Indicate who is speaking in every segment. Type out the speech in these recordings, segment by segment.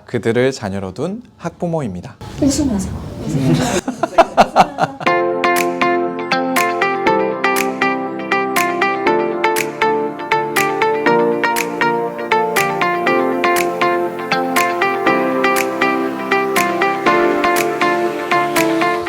Speaker 1: 그들을 자녀로 둔 학부모입니다.
Speaker 2: 웃으면서.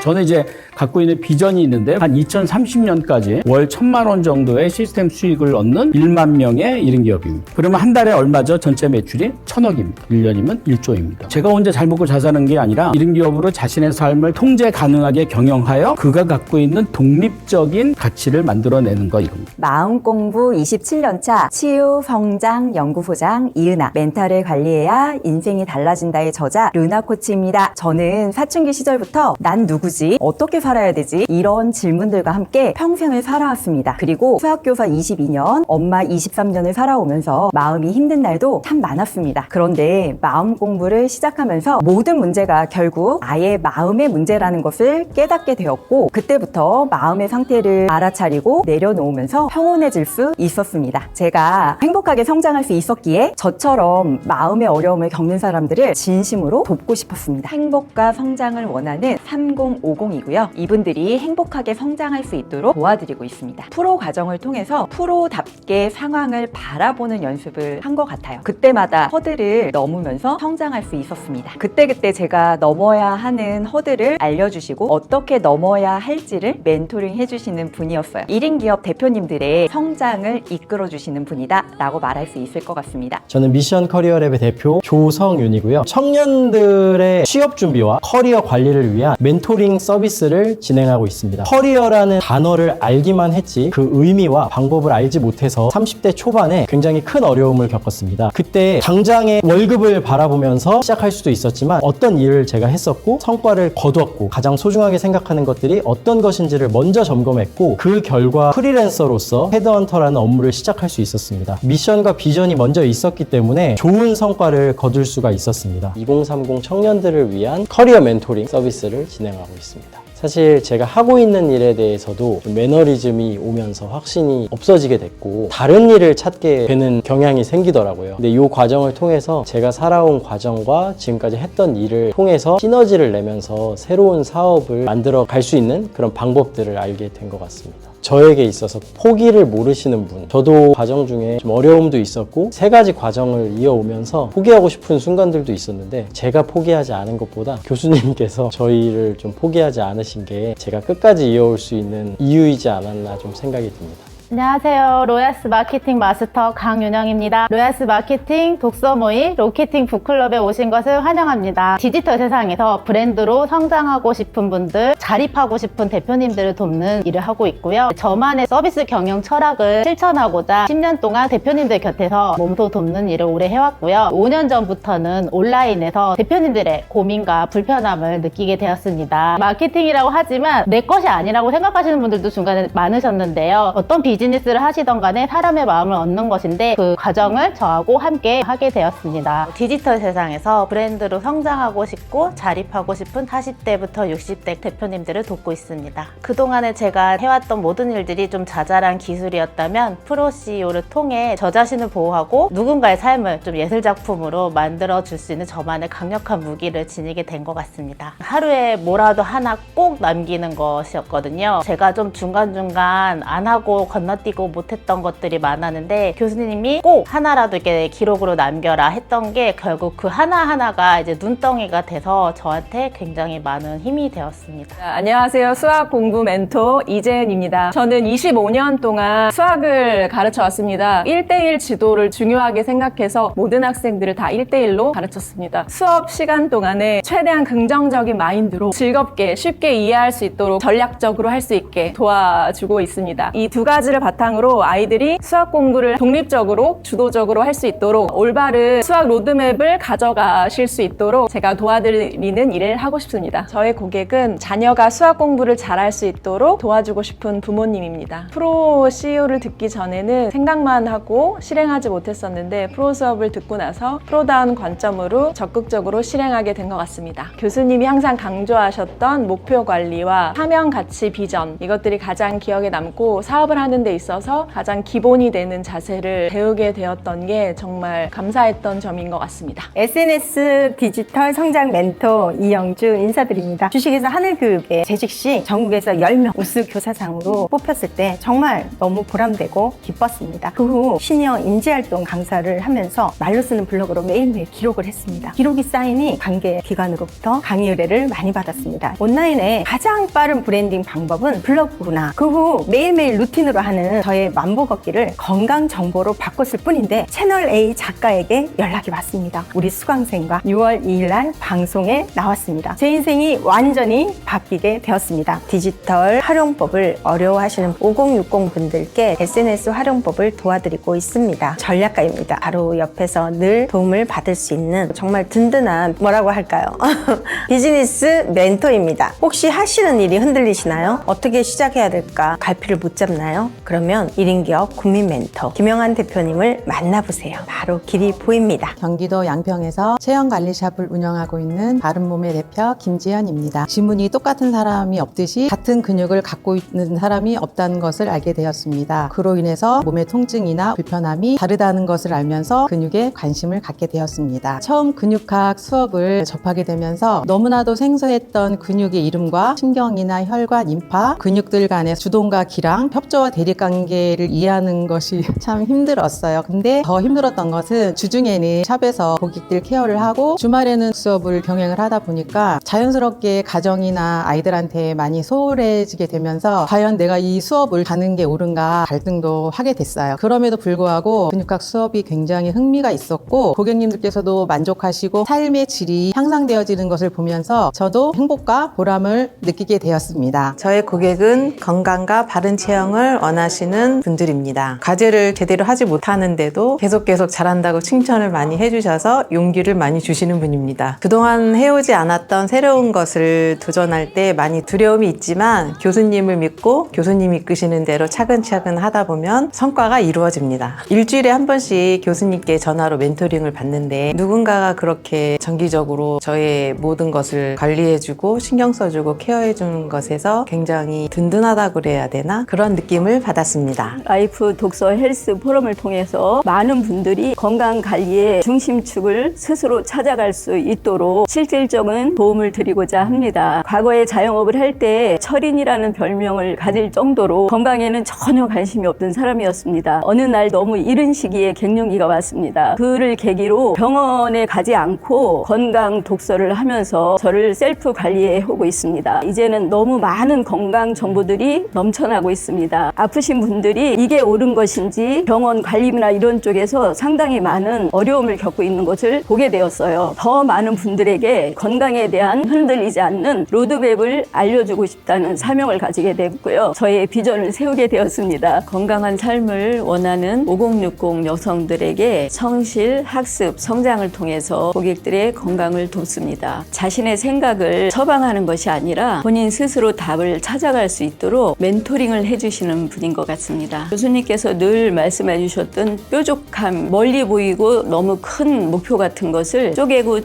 Speaker 3: 저는 이제 갖고 있는 비전이 있는데 한 2030년까지 월 1,000만 원 정도의 시스템 수익을 얻는 1만 명의 1인 기업입니다. 그러면 한 달에 얼마죠? 전체 매출이 1,000억입니다. 1년이면 1조입니다. 제가 혼자 잘 먹고 잘 사는 게 아니라 1인 기업으로 자신의 삶을 통제 가능하게 경영하여 그가 갖고 있는 독립적인 가치를 만들어내는 거 이겁니다.
Speaker 2: 마음공부 27년차 치유 성장 연구소장 이은아, 멘탈을 관리해야 인생이 달라진다의 저자 르나 코치입니다. 저는 사춘기 시절부터 난 누구지? 어떻게 살아야 되지? 이런 질문들과 함께 평생을 살아왔습니다. 그리고 수학교사 22년, 엄마 23년을 살아오면서 마음이 힘든 날도 참 많았습니다. 그런데 마음 공부를 시작하면서 모든 문제가 결국 아예 마음의 문제라는 것을 깨닫게 되었고, 그때부터 마음의 상태를 알아차리고 내려놓으면서 평온해질 수 있었습니다. 제가 행복하게 성장할 수 있었기에 저처럼 마음의 어려움을 겪는 사람들을 진심으로 돕고 싶었습니다. 행복과 성장을 원하는 3050이고요. 이분들이 행복하게 성장할 수 있도록 도와드리고 있습니다. 프로 과정을 통해서 프로답게 상황을 바라보는 연습을 한 것 같아요. 그때마다 허들을 넘으면서 성장할 수 있었습니다. 그때그때 제가 넘어야 하는 허들을 알려주시고 어떻게 넘어야 할지를 멘토링 해주시는 분이었어요. 1인 기업 대표님들의 성장을 이끌어주시는 분이다 라고 말할 수 있을 것 같습니다.
Speaker 4: 저는 미션 커리어랩의 대표 조성윤이고요. 청년들의 취업 준비와 커리어 관리를 위한 멘토링 서비스를 진행하고 있습니다. 커리어라는 단어를 알기만 했지 그 의미와 방법을 알지 못해서 30대 초반에 굉장히 큰 어려움을 겪었습니다. 그때 당장의 월급을 바라보면서 시작할 수도 있었지만 어떤 일을 제가 했었고 성과를 거두었고 가장 소중하게 생각하는 것들이 어떤 것인지를 먼저 점검했고 그 결과 프리랜서로서 헤드헌터라는 업무를 시작할 수 있었습니다. 미션과 비전이 먼저 있었기 때문에 좋은 성과를 거둘 수가 있었습니다. 2030 청년들을 위한 커리어 멘토링 서비스를 진행하고 있습니다. 사실 제가 하고 있는 일에 대해서도 좀 매너리즘이 오면서 확신이 없어지게 됐고 다른 일을 찾게 되는 경향이 생기더라고요. 근데 이 과정을 통해서 제가 살아온 과정과 지금까지 했던 일을 통해서 시너지를 내면서 새로운 사업을 만들어 갈 수 있는 그런 방법들을 알게 된 것 같습니다. 저에게 있어서 포기를 모르시는 분, 저도 과정 중에 좀 어려움도 있었고 3가지 과정을 이어오면서 포기하고 싶은 순간들도 있었는데 제가 포기하지 않은 것보다 교수님께서 저희를 좀 포기하지 않으신 게 제가 끝까지 이어올 수 있는 이유이지 않았나 좀 생각이 듭니다.
Speaker 5: 안녕하세요. 로얄스 마케팅 마스터 강윤영입니다. 로얄스 마케팅 독서 모임 로케팅 북클럽에 오신 것을 환영합니다. 디지털 세상에서 브랜드로 성장하고 싶은 분들, 자립하고 싶은 대표님들을 돕는 일을 하고 있고요. 저만의 서비스 경영 철학을 실천하고자 10년 동안 대표님들 곁에서 몸소 돕는 일을 오래 해왔고요. 5년 전부터는 온라인에서 대표님들의 고민과 불편함을 느끼게 되었습니다. 마케팅이라고 하지만 내 것이 아니라고 생각하시는 분들도 중간에 많으셨는데요. 어떤 비즈니스를 하시던 간에 사람의 마음을 얻는 것인데 그 과정을 저하고 함께 하게 되었습니다. 디지털 세상에서 브랜드로 성장하고 싶고 자립하고 싶은 40대부터 60대 대표님들을 돕고 있습니다. 그동안에 제가 해왔던 모든 일들이 좀 자잘한 기술이었다면 프로 CEO를 통해 저 자신을 보호하고 누군가의 삶을 좀 예술작품으로 만들어 줄 수 있는 저만의 강력한 무기를 지니게 된 것 같습니다. 하루에 뭐라도 하나 꼭 남기는 것이었거든요. 제가 좀 중간중간 안 하고 건너뛰고 못했던 것들이 많았는데 교수님이 꼭 하나라도 이렇게 기록으로 남겨라 했던 게 결국 그 하나하나가 이제 눈덩이가 돼서 저한테 굉장히 많은 힘이 되었습니다.
Speaker 6: 안녕하세요. 수학 공부 멘토 이재은입니다. 저는 25년 동안 수학을 가르쳐 왔습니다. 1대1 지도를 중요하게 생각해서 모든 학생들을 다 1대1로 가르쳤습니다. 수업 시간 동안에 최대한 긍정적인 마인드로 즐겁게 쉽게 이해할 수 있도록 전략적으로 할 수 있게 도와주고 있습니다. 이 두 가지를 바탕으로 아이들이 수학 공부를 독립적으로 주도적으로 할 수 있도록 올바른 수학 로드맵을 가져가실 수 있도록 제가 도와드리는 일을 하고 싶습니다. 저의 고객은 자녀가 수학 공부를 잘할 수 있도록 도와주고 싶은 부모님입니다. 프로 CEO를 듣기 전에는 생각만 하고 실행하지 못했었는데 프로 수업을 듣고 나서 프로다운 관점으로 적극적으로 실행하게 된 것 같습니다. 교수님이 항상 강조하셨던 목표 관리와 사명, 가치, 비전 이것들이 가장 기억에 남고 사업을 하는 데 데 있어서 가장 기본이 되는 자세를 배우게 되었던 게 정말 감사했던 점인 것 같습니다.
Speaker 7: SNS 디지털 성장 멘토 이영주 인사드립니다. 주식회사 하늘교육에 재직 시 전국에서 10명 우수 교사상으로 뽑혔을 때 정말 너무 보람되고 기뻤습니다. 그 후 시니어 인재활동 강사를 하면서 말로 쓰는 블로그로 매일매일 기록을 했습니다. 기록이 쌓이니 관계 기관으로부터 강의 의뢰를 많이 받았습니다. 온라인의 가장 빠른 브랜딩 방법은 블로그구나. 그 후 매일매일 루틴으로 하는 저의 만보 걷기를 건강 정보로 바꿨을 뿐인데 채널 A 작가에게 연락이 왔습니다. 우리 수강생과 6월 2일 날 방송에 나왔습니다. 제 인생이 완전히 바뀌게 되었습니다. 디지털 활용법을 어려워하시는 5060 분들께 SNS 활용법을 도와드리고 있습니다. 전략가입니다. 바로 옆에서 늘 도움을 받을 수 있는 정말 든든한 뭐라고 할까요? 비즈니스 멘토입니다. 혹시 하시는 일이 흔들리시나요? 어떻게 시작해야 될까? 갈피를 못 잡나요? 그러면 1인 기업 국민 멘토 김영한 대표님을 만나보세요. 바로 길이 보입니다.
Speaker 8: 경기도 양평에서 체형관리샵을 운영하고 있는 바른몸의 대표 김지연입니다. 지문이 똑같은 사람이 없듯이 같은 근육을 갖고 있는 사람이 없다는 것을 알게 되었습니다. 그로 인해서 몸의 통증이나 불편함이 다르다는 것을 알면서 근육에 관심을 갖게 되었습니다. 처음 근육학 수업을 접하게 되면서 너무나도 생소했던 근육의 이름과 신경이나 혈관, 림파, 근육들 간의 주동과 기랑, 협조와 대립관계를 이해하는 것이 참 힘들었어요. 근데 더 힘들었던 것은 주중에는 샵에서 고객들 케어를 하고 주말에는 수업을 병행을 하다 보니까 자연스럽게 가정이나 아이들한테 많이 소홀해지게 되면서 과연 내가 이 수업을 가는 게 옳은가 갈등도 하게 됐어요. 그럼에도 불구하고 근육학 수업이 굉장히 흥미가 있었고 고객님들께서도 만족하시고 삶의 질이 향상되어지는 것을 보면서 저도 행복과 보람을 느끼게 되었습니다.
Speaker 9: 저의 고객은 건강과 바른 체형을 원하시는 분들입니다. 과제를 제대로 하지 못하는데도 계속 잘한다고 칭찬을 많이 해주셔서 용기를 많이 주시는 분입니다. 그동안 해오지 않았던 새로운 것을 도전할 때 많이 두려움이 있지만 교수님을 믿고 교수님이 이끄시는 대로 차근차근 하다 보면 성과가 이루어집니다. 일주일에 한 번씩 교수님께 전화로 멘토링을 받는데 누군가가 그렇게 정기적으로 저의 모든 것을 관리해주고 신경 써주고 케어해주는 것에서 굉장히 든든하다고 그래야 되나? 그런 느낌을 받았습니다.
Speaker 7: 라이프 독서 헬스 포럼을 통해서 많은 분들이 건강 관리의 중심축을 스스로 찾아갈 수 있도록 실질적인 도움을 드리고자 합니다. 과거에 자영업을 할 때 철인이라는 별명을 가질 정도로 건강에는 전혀 관심이 없던 사람이었습니다. 어느 날 너무 이른 시기에 갱년기가 왔습니다. 그를 계기로 병원에 가지 않고 건강 독서를 하면서 저를 셀프 관리해 오고 있습니다. 이제는 너무 많은 건강 정보들이 넘쳐나고 있습니다. 아프신 분들이 이게 옳은 것인지 병원 관리나 이런 쪽에서 상당히 많은 어려움을 겪고 있는 것을 보게 되었어요. 더 많은 분들에게 건강에 대한 흔들리지 않는 로드맵을 알려주고 싶다는 사명을 가지게 됐고요. 저의 비전을 세우게 되었습니다. 건강한 삶을 원하는 5060 여성들에게 성실, 학습, 성장을 통해서 고객들의 건강을 돕습니다. 자신의 생각을 처방하는 것이 아니라 본인 스스로 답을 찾아갈 수 있도록 멘토링을 해주시는 분인 것 같습니다. 교수님께서 늘 말씀해 주셨던 뾰족함, 멀리 보이고 너무 큰 목표 같은 것을 쪼개고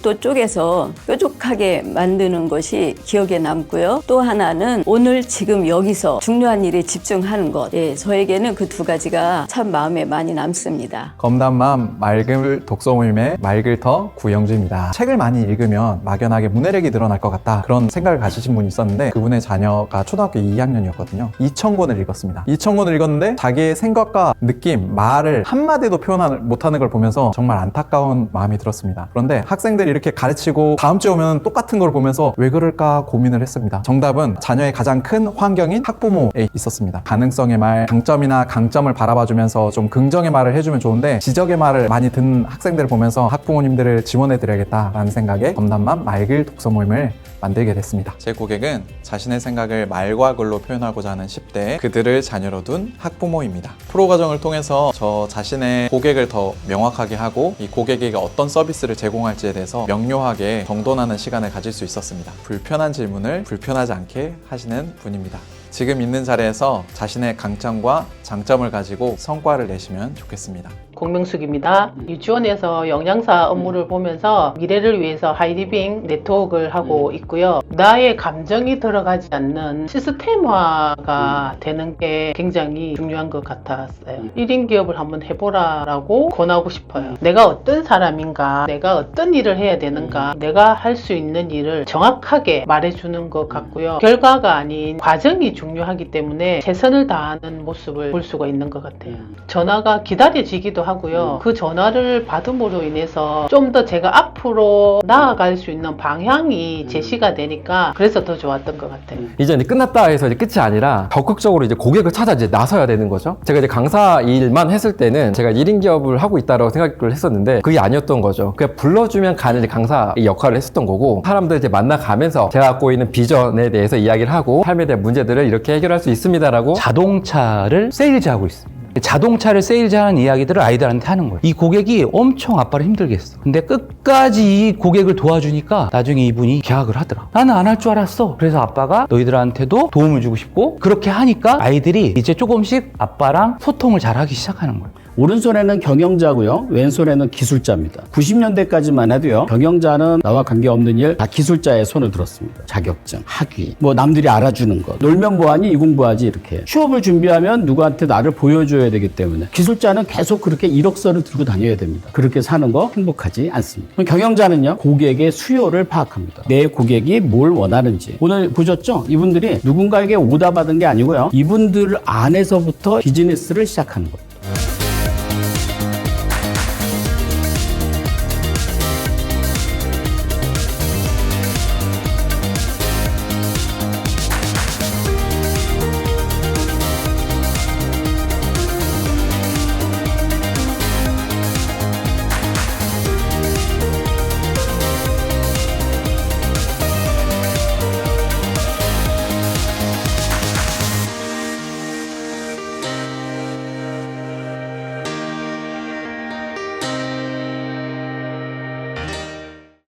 Speaker 7: 또 쪼개서 뾰족하게 만드는 것이 기억에 남고요. 또 하나는 오늘 지금 여기서 중요한 일에 집중하는 것. 저에게는 그 두 가지가 참 마음에 많이 남습니다.
Speaker 1: 검단맘 말글 독서 모임의 말글터 구영주입니다. 책을 많이 읽으면 막연하게 문해력이 늘어날 것 같다, 그런 생각을 가지신 분이 있었는데 그분의 자녀가 초등학교 2학년이었거든요. 2,000권을 읽었습니다. 2,000권을 읽었는데 자기의 생각과 느낌, 말을 한마디도 표현 못하는 걸 보면서 정말 안타까운 마음이 들었습니다. 그런데 학생들이 이렇게 가르치고 다음 주에 오면 똑같은 걸 보면서 왜 그럴까 고민을 했습니다. 정답은 자녀의 가장 큰 환경인 학부모에 있었습니다. 가능성의 말, 장점이나 강점을 바라봐주면서 좀 긍정의 말을 해주면 좋은데 지적의 말을 많이 듣는 학생들을 보면서 학부모님들을 지원해드려야겠다라는 생각에 검단맘 말글 독서 모임을 만들게 됐습니다. 제 고객은 자신의 생각을 말과 글로 표현하고자 하는 10대 그들을 자녀로 둔 학부모입니다. 프로 과정을 통해서 저 자신의 고객을 더 명확하게 하고 이 고객에게 어떤 서비스를 제공할지에 대해서 명료하게 정돈하는 시간을 가질 수 있었습니다. 불편한 질문을 불편하지 않게 하시는 분입니다. 지금 있는 자리에서 자신의 강점과 장점을 가지고 성과를 내시면 좋겠습니다.
Speaker 10: 공명숙입니다. 유치원에서 영양사 업무를 보면서 미래를 위해서 하이리빙 네트워크를 하고 있고요. 나의 감정이 들어가지 않는 시스템화가 되는 게 굉장히 중요한 것 같았어요. 1인 기업을 한번 해보라라고 권하고 싶어요. 내가 어떤 사람인가, 내가 어떤 일을 해야 되는가, 내가 할 수 있는 일을 정확하게 말해주는 것 같고요. 결과가 아닌 과정이 중요하기 때문에 최선을 다하는 모습을 볼 수가 있는 것 같아요. 전화가 기다려지기도 하고요. 그 전화를 받음으로 인해서 좀 더 제가 앞으로 나아갈 수 있는 방향이 제시가 되니까 그래서 더 좋았던 것 같아요.
Speaker 11: 이제 끝났다 해서 이제 끝이 아니라 적극적으로 이제 고객을 찾아 이제 나서야 되는 거죠. 제가 이제 강사 일만 했을 때는 제가 1인 기업을 하고 있다고 생각을 했었는데 그게 아니었던 거죠. 그냥 불러주면 가는 이제 강사 역할을 했었던 거고 사람들 이제 만나가면서 제가 갖고 있는 비전에 대해서 이야기를 하고 삶에 대한 문제들을 이렇게 해결할 수 있습니다라고
Speaker 12: 자동차를 세일즈하고 있습니다. 자동차를 세일즈하는 이야기들을 아이들한테 하는 거예요. 이 고객이 엄청 아빠를 힘들게 했어. 근데 끝까지 이 고객을 도와주니까 나중에 이분이 계약을 하더라. 나는 안 할 줄 알았어. 그래서 아빠가 너희들한테도 도움을 주고 싶고 그렇게 하니까 아이들이 이제 조금씩 아빠랑 소통을 잘하기 시작하는 거예요.
Speaker 3: 오른손에는 경영자고요. 왼손에는 기술자입니다. 90년대까지만 해도요. 경영자는 나와 관계없는 일 다 기술자의 손을 들었습니다. 자격증, 학위, 뭐 남들이 알아주는 것. 놀면 뭐하니 이공부하지 이렇게. 취업을 준비하면 누구한테 나를 보여줘야 되기 때문에 기술자는 계속 그렇게 이력서를 들고 다녀야 됩니다. 그렇게 사는 거 행복하지 않습니다. 그럼 경영자는요. 고객의 수요를 파악합니다. 내 고객이 뭘 원하는지. 오늘 보셨죠? 이분들이 누군가에게 오다 받은 게 아니고요. 이분들 안에서부터 비즈니스를 시작하는 거예요.